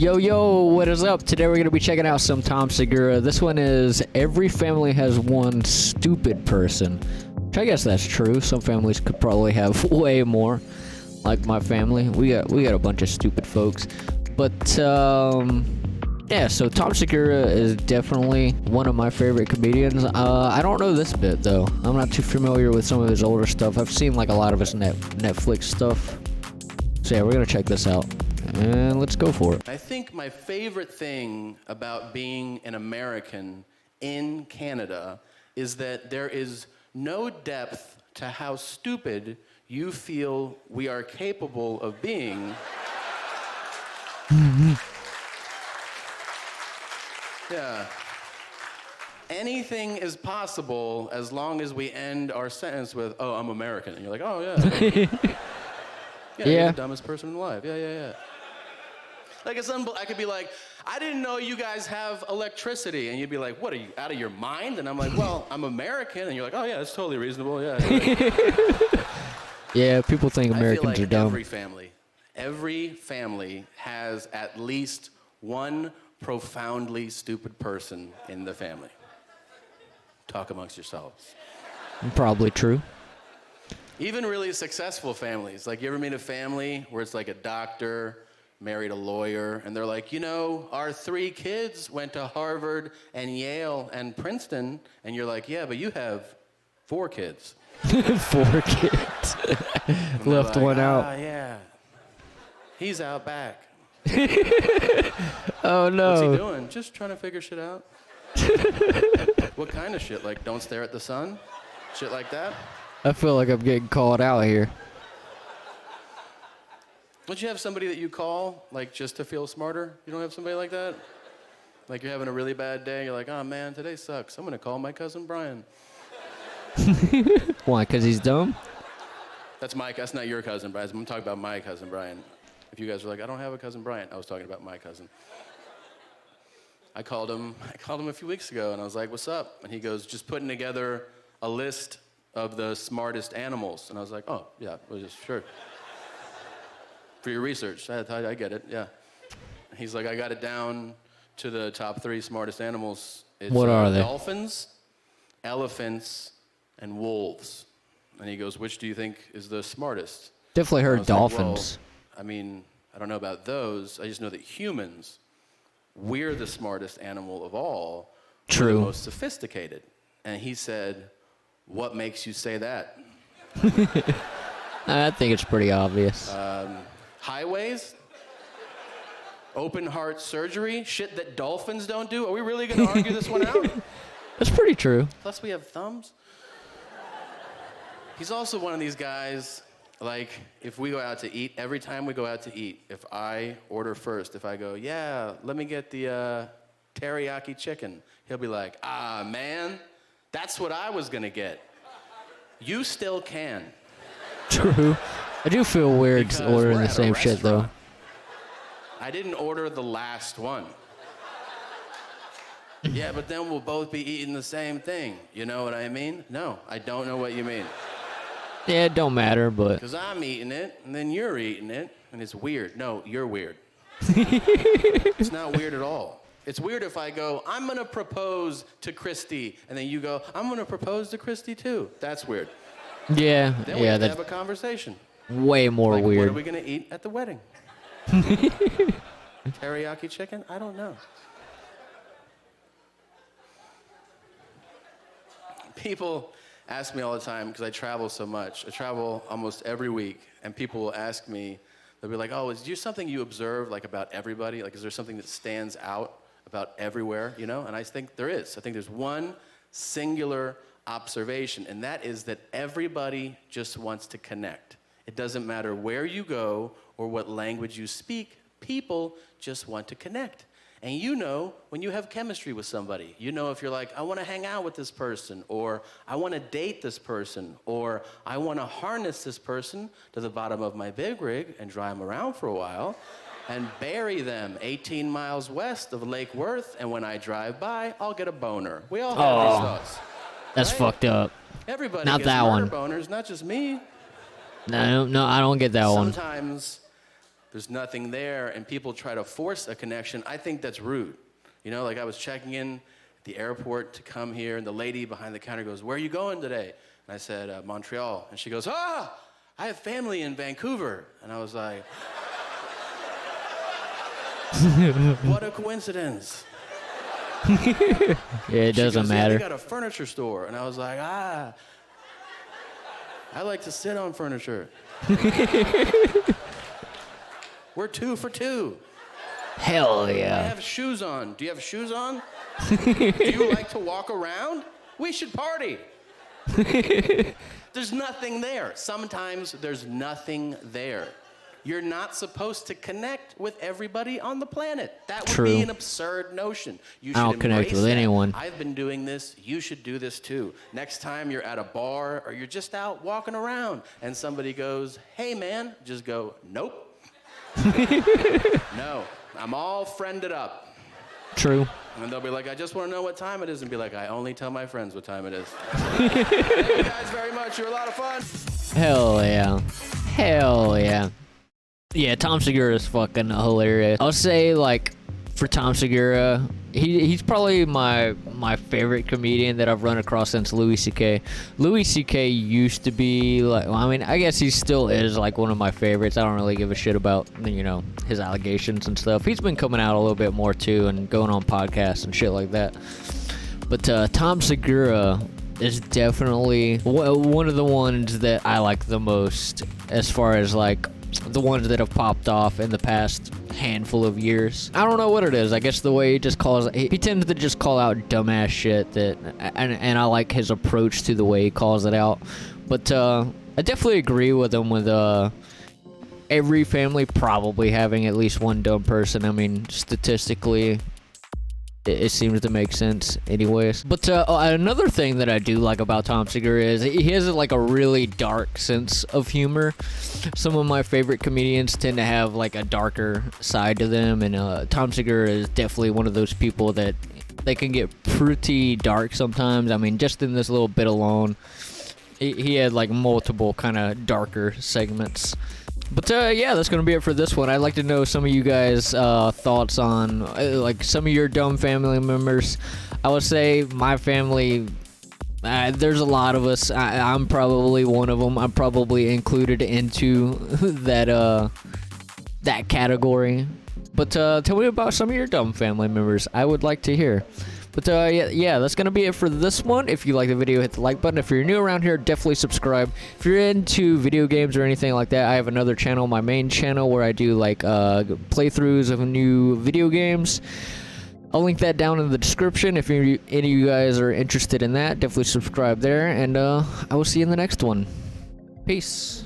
Yo, what is up? Today we're going to be checking out some Tom Segura. This one is every family has one stupid person. Which I guess that's true. Some families could probably have way more. Like my family. We got a bunch of stupid folks. But, yeah, so Tom Segura is definitely one of my favorite comedians. I don't know this bit, though. I'm not too familiar with some of his older stuff. I've seen, like, a lot of his Netflix stuff. So, yeah, we're going to check this out. And let's go for it. I think my favorite thing about being an American in Canada is that there is no depth to how stupid you feel we are capable of being. Yeah. Anything is possible as long as we end our sentence with, oh, I'm American. And you're like, oh, yeah. You're the dumbest person alive. Yeah. Like, I could be like, I didn't know you guys have electricity. And you'd be like, what, are you out of your mind? And I'm like, well, I'm American. And you're like, oh, yeah, that's totally reasonable. Yeah. Yeah, people think Americans I feel like are dumb. Every family has at least one profoundly stupid person in the family. Talk amongst yourselves. Probably true. Even really successful families. Like, you ever meet a family where it's like a doctor married a lawyer, and they're like, you know, our 3 kids went to Harvard and Yale and Princeton, and you're like, yeah, but you have 4 kids. 4 kids. Left like, one out. Yeah. He's out back. Oh, no. What's he doing? Just trying to figure shit out. What kind of shit? Like, don't stare at the sun? Shit like that? I feel like I'm getting called out here. Don't you have somebody that you call, like, just to feel smarter? You don't have somebody like that? Like, you're having a really bad day, you're like, oh, man, today sucks. I'm going to call my cousin Brian. Why, because he's dumb? That's not your cousin, Brian. I'm talking about my cousin Brian. If you guys are like, I don't have a cousin Brian, I was talking about my cousin. I called him a few weeks ago, and I was like, what's up? And he goes, just putting together a list of the smartest animals. And I was like, oh, yeah, well, just sure. For your research, I get it, yeah. He's like, I got it down to the top 3 smartest animals. It's, what are they? Dolphins, elephants, and wolves. And he goes, which do you think is the smartest? Definitely heard dolphins. Like, well, I mean, I don't know about those. I just know that humans, we're the smartest animal of all. True. We're the most sophisticated. And he said, what makes you say that? I think it's pretty obvious. Highways? Open heart surgery? Shit that dolphins don't do? Are we really going to argue this one out? That's pretty true. Plus we have thumbs. He's also one of these guys, like, if we go out to eat, every time we go out to eat, if I order first, if I go, yeah, let me get the teriyaki chicken, he'll be like, ah, man, that's what I was going to get. You still can. True. I do feel weird ordering the same shit, though. I didn't order the last one. Yeah, but then we'll both be eating the same thing. You know what I mean? No, I don't know what you mean. Yeah, it don't matter, but... Because I'm eating it, and then you're eating it, and it's weird. No, you're weird. It's not weird at all. It's weird if I go, I'm going to propose to Christy, and then you go, I'm going to propose to Christy, too. That's weird. Yeah, then we have to have a conversation. Way more like, weird. What are we going to eat at the wedding? Teriyaki chicken? I don't know. People ask me all the time, because I travel so much. I travel almost every week, and people will ask me, they'll be like, oh, is there something you observe, like, about everybody? Like, is there something that stands out about everywhere, you know? And I think there is. I think there's one singular observation, and that is that everybody just wants to connect. It doesn't matter where you go or what language you speak, people just want to connect. And you know when you have chemistry with somebody. You know if you're like, I want to hang out with this person, or I want to date this person, or I want to harness this person to the bottom of my big rig and drive them around for a while and bury them 18 miles west of Lake Worth, and when I drive by, I'll get a boner. We all have these thoughts. That's fucked up. Everybody not gets that murder one. boners, not just me. No, I don't get that one. Sometimes there's nothing there, and people try to force a connection, I think that's rude. You know, like I was checking in at the airport to come here, and the lady behind the counter goes, "Where are you going today?" And I said, "Montreal." And she goes, "Ah, I have family in Vancouver." And I was like, what a coincidence. Yeah, it doesn't matter. Yeah, they got a furniture store. And I was like, I like to sit on furniture. We're 2 for 2. Hell I yeah. have shoes on. Do you have shoes on? Do you like to walk around? We should party. There's nothing there. Sometimes there's nothing there. You're not supposed to connect with everybody on the planet. That would be an absurd notion. You should I don't connect with anyone. I've been doing this. You should do this too. Next time you're at a bar or you're just out walking around and somebody goes, "Hey man," just go, "Nope." No, I'm all friended up. True. And they'll be like, "I just want to know what time it is," and be like, "I only tell my friends what time it is." Thank you guys very much. You're a lot of fun. Hell yeah. Hell yeah. Yeah, Tom Segura is fucking hilarious. I'll say, like, for Tom Segura, he's probably my favorite comedian that I've run across since Louis C.K. Louis C.K. used to be, like, well, I mean, I guess he still is, like, one of my favorites. I don't really give a shit about, you know, his allegations and stuff. He's been coming out a little bit more, too, and going on podcasts and shit like that. But Tom Segura is definitely one of the ones that I like the most as far as, like, the ones that have popped off in the past handful of years. I don't know what it is. I guess the way he just he tends to just call out dumbass shit that, and I like his approach to the way he calls it out. But I definitely agree with him with every family probably having at least one dumb person. I mean, statistically, it seems to make sense anyways. But another thing that I do like about Tom Segura is he has like a really dark sense of humor. Some of my favorite comedians tend to have like a darker side to them, and Tom Segura is definitely one of those people that they can get pretty dark sometimes. I mean, just in this little bit alone, he had like multiple kind of darker segments. But yeah, that's gonna be it for this one. I'd like to know some of you guys' thoughts on like some of your dumb family members. I would say my family. There's a lot of us. I'm probably one of them. I'm probably included into that category. But tell me about some of your dumb family members. I would like to hear. But yeah, that's going to be it for this one. If you like the video, hit the like button. If you're new around here, definitely subscribe. If you're into video games or anything like that, I have another channel, my main channel, where I do like playthroughs of new video games. I'll link that down in the description. If any of you guys are interested in that, definitely subscribe there. And I will see you in the next one. Peace.